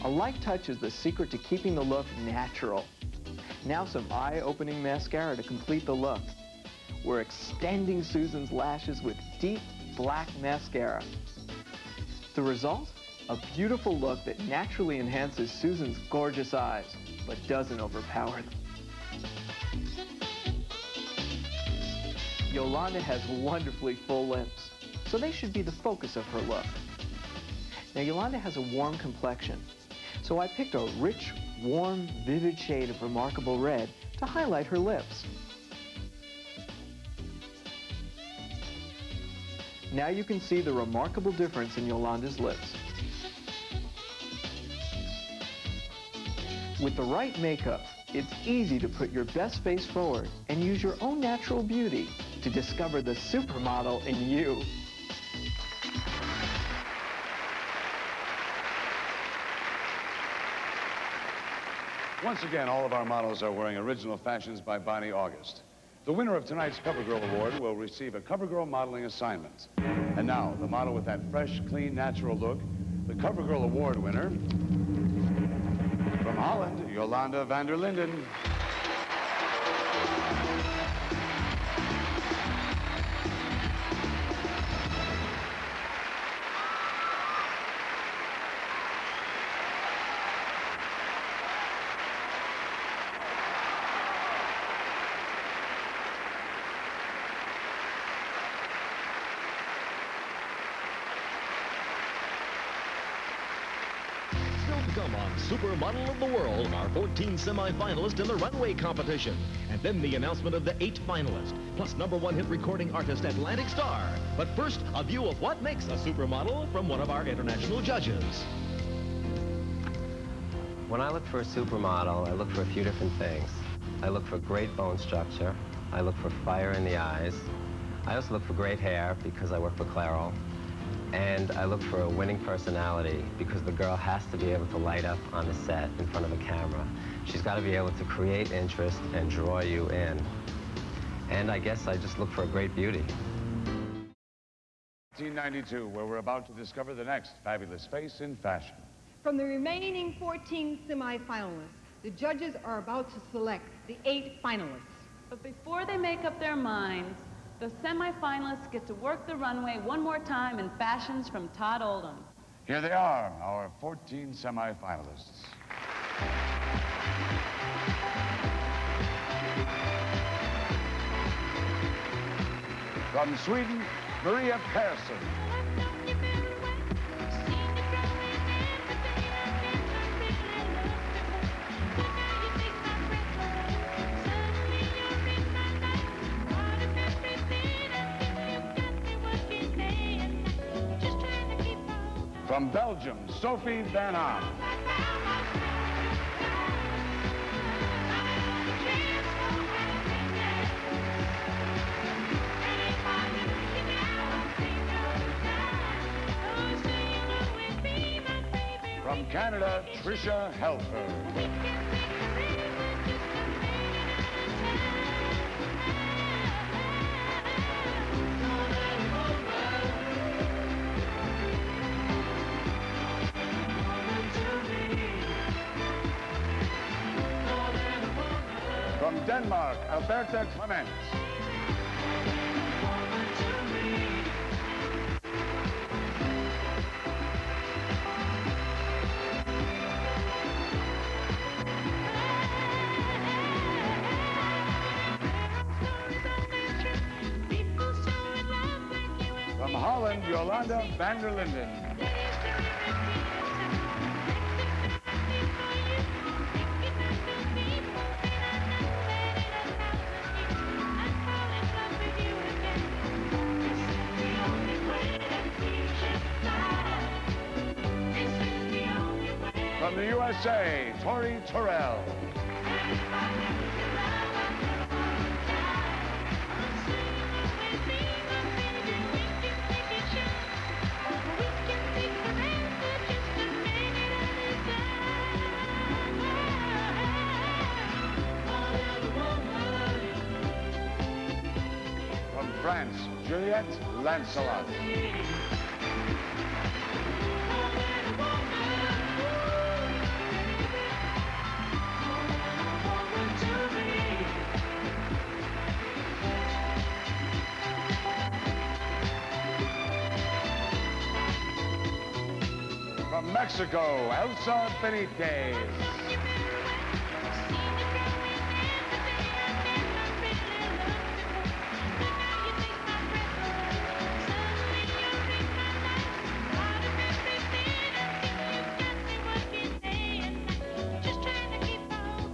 A light touch is the secret to keeping the look natural. Now some eye-opening mascara to complete the look. We're extending Susan's lashes with deep black mascara. The result? A beautiful look that naturally enhances Susan's gorgeous eyes, but doesn't overpower them. Yolanda has wonderfully full lips, so they should be the focus of her look. Now, Yolanda has a warm complexion, so I picked a rich, warm, vivid shade of remarkable red to highlight her lips. Now you can see the remarkable difference in Yolanda's lips. With the right makeup, it's easy to put your best face forward and use your own natural beauty to discover the supermodel in you. Once again, all of our models are wearing original fashions by Bonnie August. The winner of tonight's CoverGirl Award will receive a CoverGirl modeling assignment. And now, the model with that fresh, clean, natural look, the CoverGirl Award winner, from Holland, Yolanda van der Linden. Come on, Supermodel of the World, our 14 semi-finalists in the runway competition. And then the announcement of the 8 finalists, plus #1 hit recording artist Atlantic Star. But first, a view of what makes a supermodel from one of our international judges. When I look for a supermodel, I look for a few different things. I look for great bone structure. I look for fire in the eyes. I also look for great hair because I work for Clairol. And I look for a winning personality because the girl has to be able to light up on the set in front of a camera. She's got to be able to create interest and draw you in. And I guess I just look for a great beauty. 1992, where we're about to discover the next fabulous face in fashion. From the remaining 14 semi-finalists, the judges are about to select the 8 finalists. But before they make up their minds, the semi-finalists get to work the runway one more time in fashions from Todd Oldham. Here they are, our 14 semi-finalists. From Sweden, Maria Persson. From Belgium, Sophie Van Aan. From Canada, Tricia Helfer. From Denmark, Alberta Clements. From Holland, Yolanda van der Linden. the USA, Tori Terrell. From France, Juliette Lancelot. From Mexico, Elsa Benitez.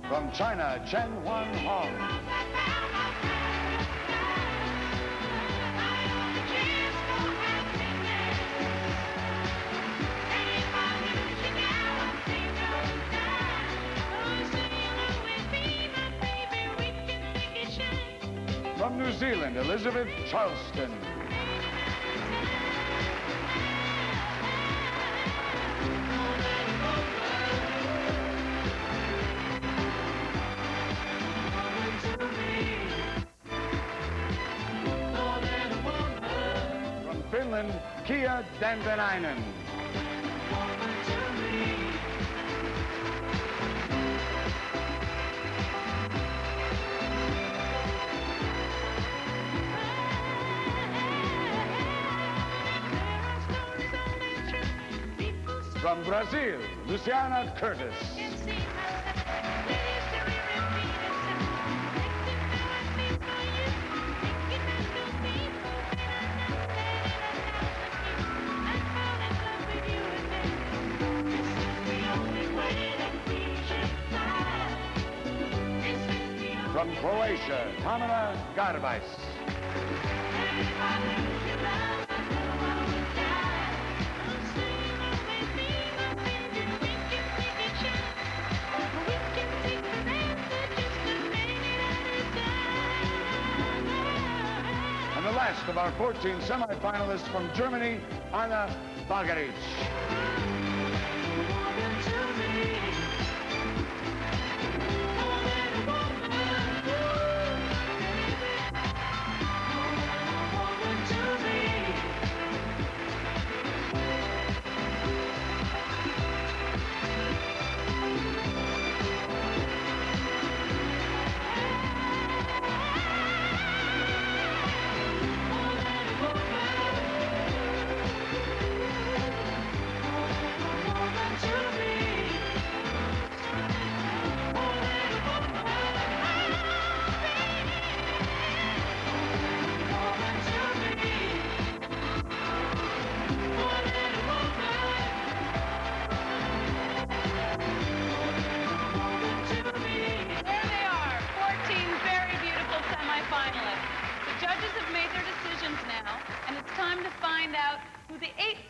From China, Chen Wan Hong. From New Zealand, Elizabeth Charleston. From Finland, Kia Dandanainen. From Brazil, Luciana Curtis. From Croatia, Tamara Garbajs. And the last of our 14 semifinalists from Germany, Anna Bagaric.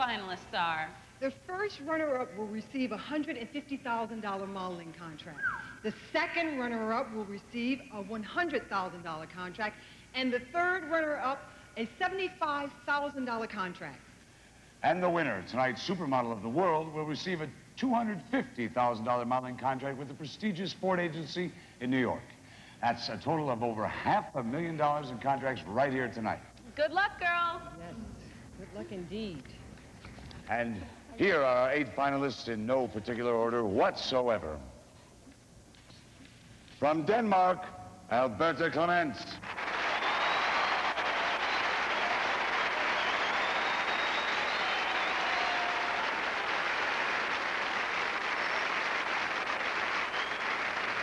finalists are. The first runner-up will receive a $150,000 modeling contract. The second runner-up will receive a $100,000 contract. And the third runner-up, a $75,000 contract. And the winner, tonight's Supermodel of the World, will receive a $250,000 modeling contract with the prestigious Ford agency in New York. That's a total of over $500,000 in contracts right here tonight. Good luck, girl. Yes, good luck indeed. And here are our 8 finalists in no particular order whatsoever. From Denmark, Alberta Clements.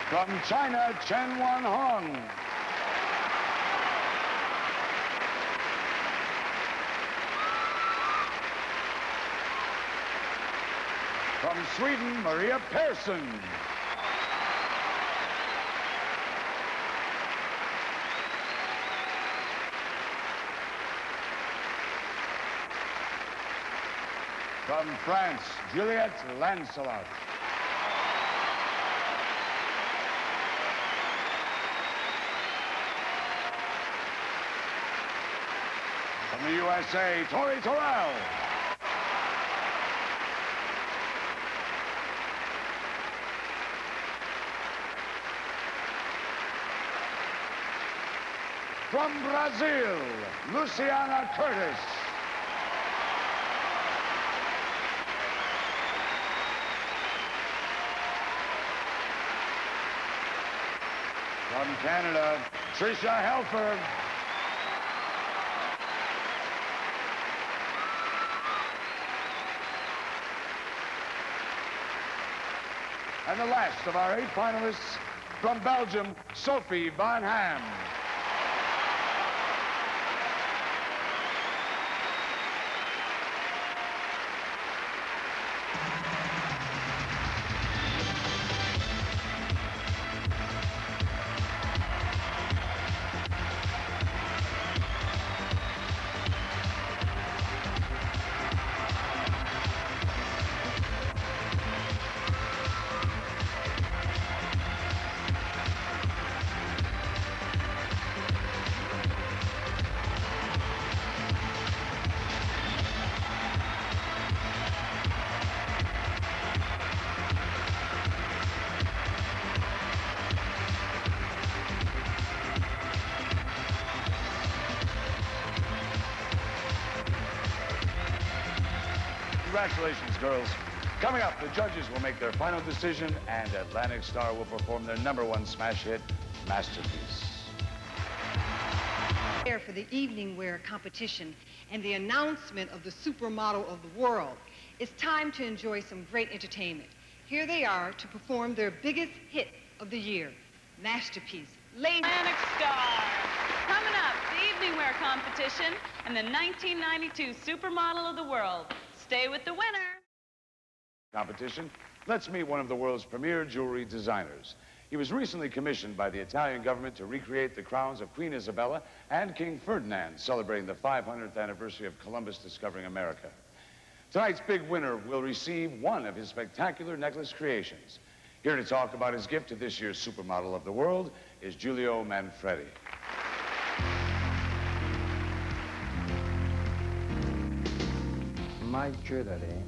From China, Chen Wan Hong. From Sweden, Maria Persson. From France, Juliette Lancelot. From the USA, Tori Terrell. From Brazil, Luciana Curtis. From Canada, Tricia Helfer. And the last of our 8 finalists, from Belgium, Sophie Van Ham. Congratulations, girls. Coming up, the judges will make their final decision, and Atlantic Star will perform their #1 smash hit, Masterpiece. Here for the evening wear competition and the announcement of the Supermodel of the World, it's time to enjoy some great entertainment. Here they are to perform their biggest hit of the year, Masterpiece. Atlantic Star. Coming up, the evening wear competition and the 1992 Supermodel of the World. Stay with the winner. Competition. Let's meet one of the world's premier jewelry designers. He was recently commissioned by the Italian government to recreate the crowns of Queen Isabella and King Ferdinand, celebrating the 500th anniversary of Columbus discovering America. Tonight's big winner will receive one of his spectacular necklace creations. Here to talk about his gift to this year's Supermodel of the World is Giulio Manfredi. My jewelry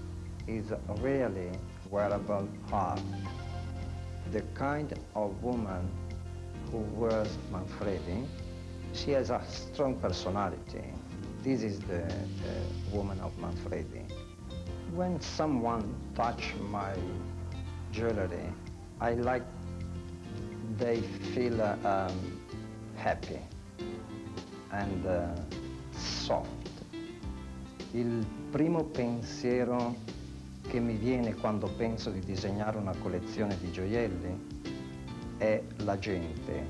is really wearable art. The kind of woman who wears Manfredi, she has a strong personality. This is the woman of Manfredi. When someone touches my jewelry, I like they feel happy and soft. Il primo pensiero che mi viene quando penso di disegnare una collezione di gioielli è la gente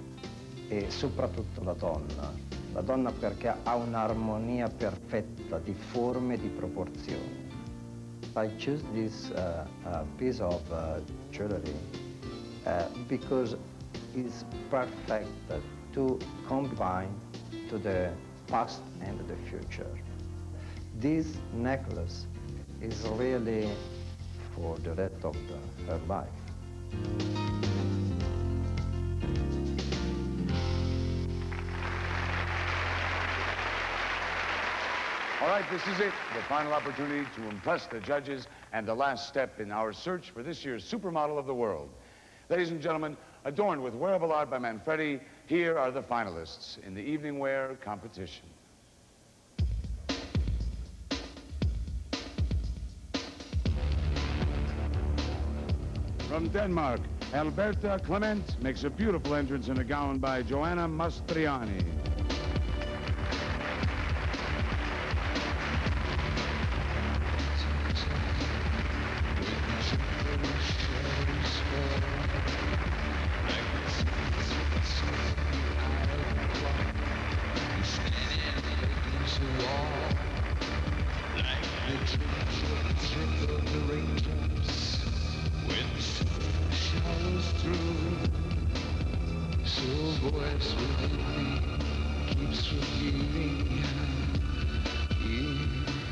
e soprattutto la donna. La donna perché ha un'armonia perfetta di forme e di proporzioni. I choose this piece of jewelry because it's perfect to combine to the past and the future. This necklace is really for the rest of her life. All right, this is it, the final opportunity to impress the judges and the last step in our search for this year's Supermodel of the World. Ladies and gentlemen, adorned with wearable art by Manfredi, here are the finalists in the evening wear competition. From Denmark, Alberta Clement makes a beautiful entrance in a gown by Joanna Mastriani.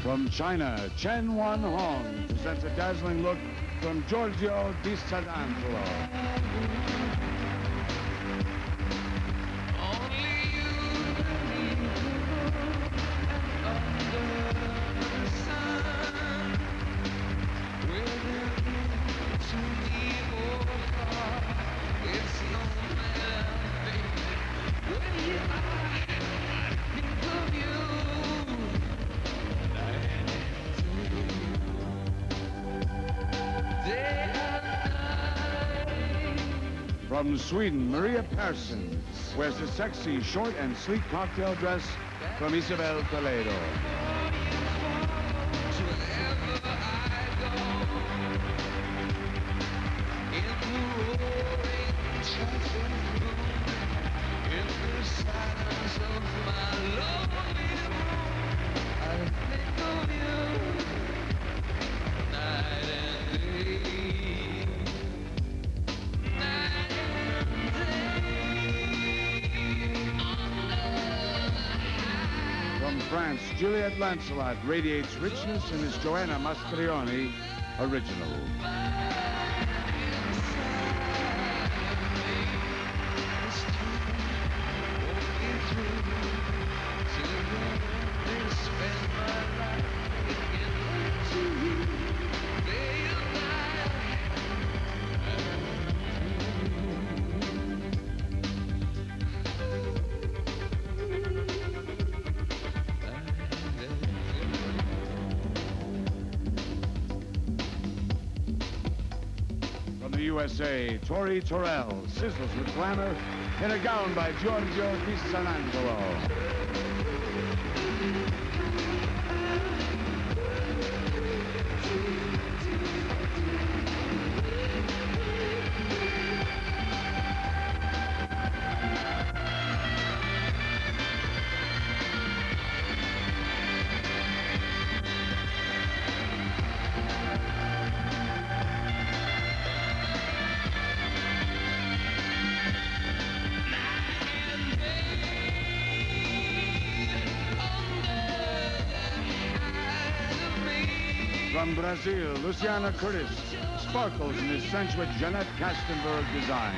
From China, Chen Wan Hong presents a dazzling look from Giorgio Di Sant'Angelo. From Sweden, Maria Persson wears a sexy, short and sleek cocktail dress from Isabel Toledo. From France, Juliette Lancelot radiates richness in his Joanna Mastroianni original. USA, Tori Terrell sizzles with glamour in a gown by Giorgio Di Sanangelo. From Brazil, Luciana Curtis sparkles in his sensuous Jeanette Kastenberg design.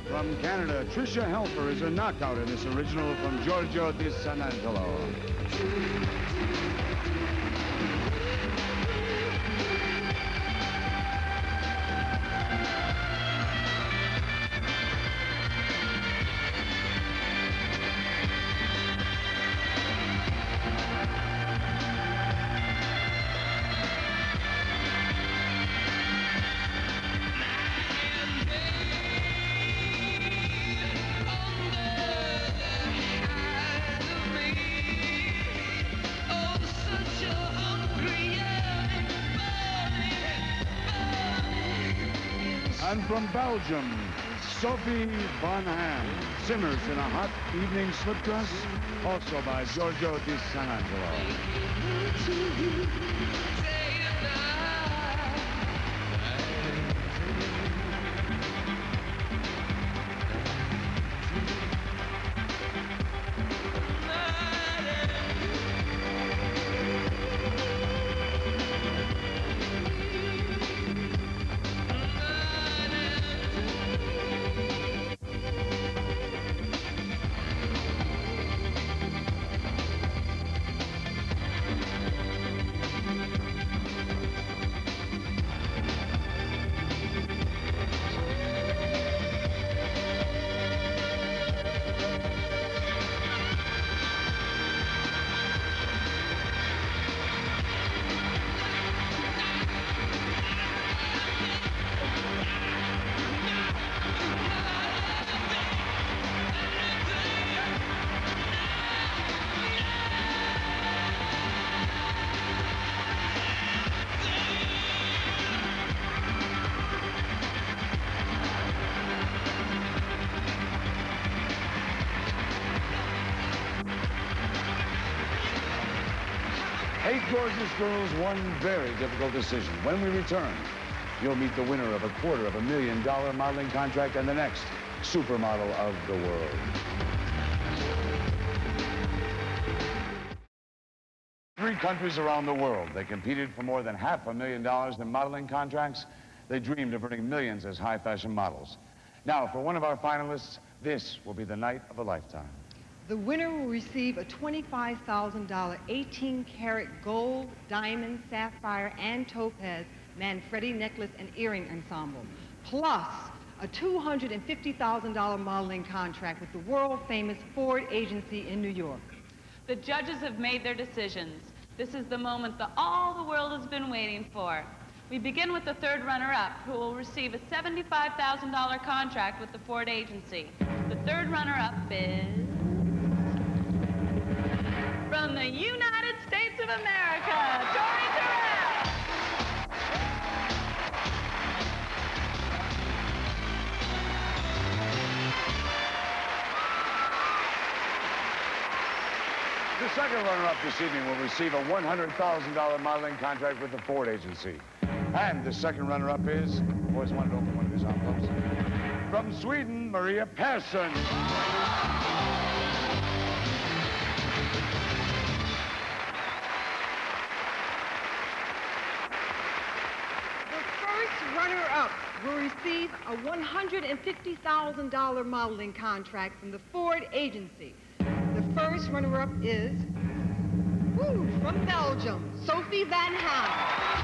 From Canada, Tricia Helfer is a knockout in this original from Giorgio Di Sanangelo. And from Belgium, Sophie Van Ham simmers in a hot evening slip dress, also by Giorgio Di Sanangelo. Eight gorgeous girls, one very difficult decision. When we return, you'll meet the winner of a $250,000 modeling contract and the next supermodel of the world. Three countries around the world, they competed for more than $500,000 in modeling contracts. They dreamed of earning millions as high fashion models. Now, for one of our finalists, This will be the night of a lifetime. The winner will receive a $25,000 18-karat gold, diamond, sapphire, and topaz Manfredi necklace and earring ensemble, plus a $250,000 modeling contract with the world-famous Ford agency in New York. The judges have made their decisions. This is the moment that all the world has been waiting for. We begin with the third runner-up, who will receive a $75,000 contract with the Ford agency. The third runner-up is from the United States of America, Tori Terrell. The second runner-up this evening will receive a $100,000 modeling contract with the Ford agency. And the second runner-up is, always wanted to open one of these envelopes, from Sweden, Maria Persson. The first runner-up will receive a $150,000 modeling contract from the Ford agency. The first runner-up is, from Belgium, Sophie Van Haan.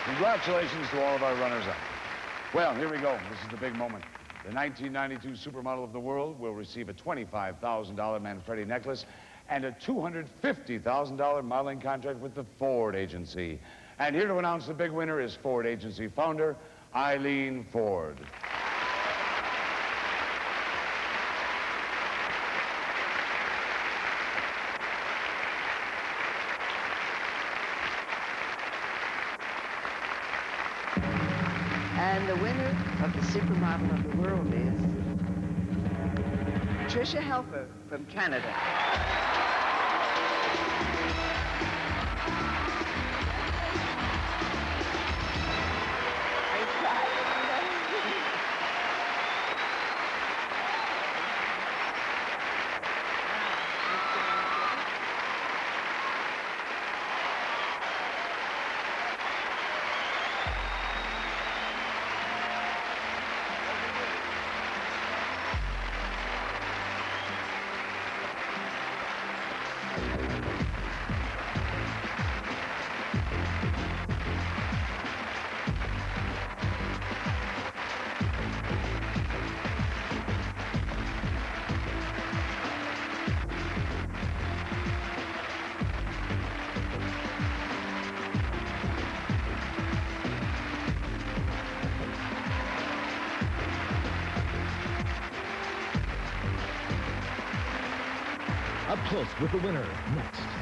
Congratulations to all of our runners-up. Well, here we go. This is the big moment. The 1992 Supermodel of the World will receive a $25,000 Manfredi necklace and a $250,000 modeling contract with the Ford agency. And here to announce the big winner is Ford agency founder, Eileen Ford. And the winner of the Supermodel of the World is Tricia Helfer from Canada. Up close with the winner next.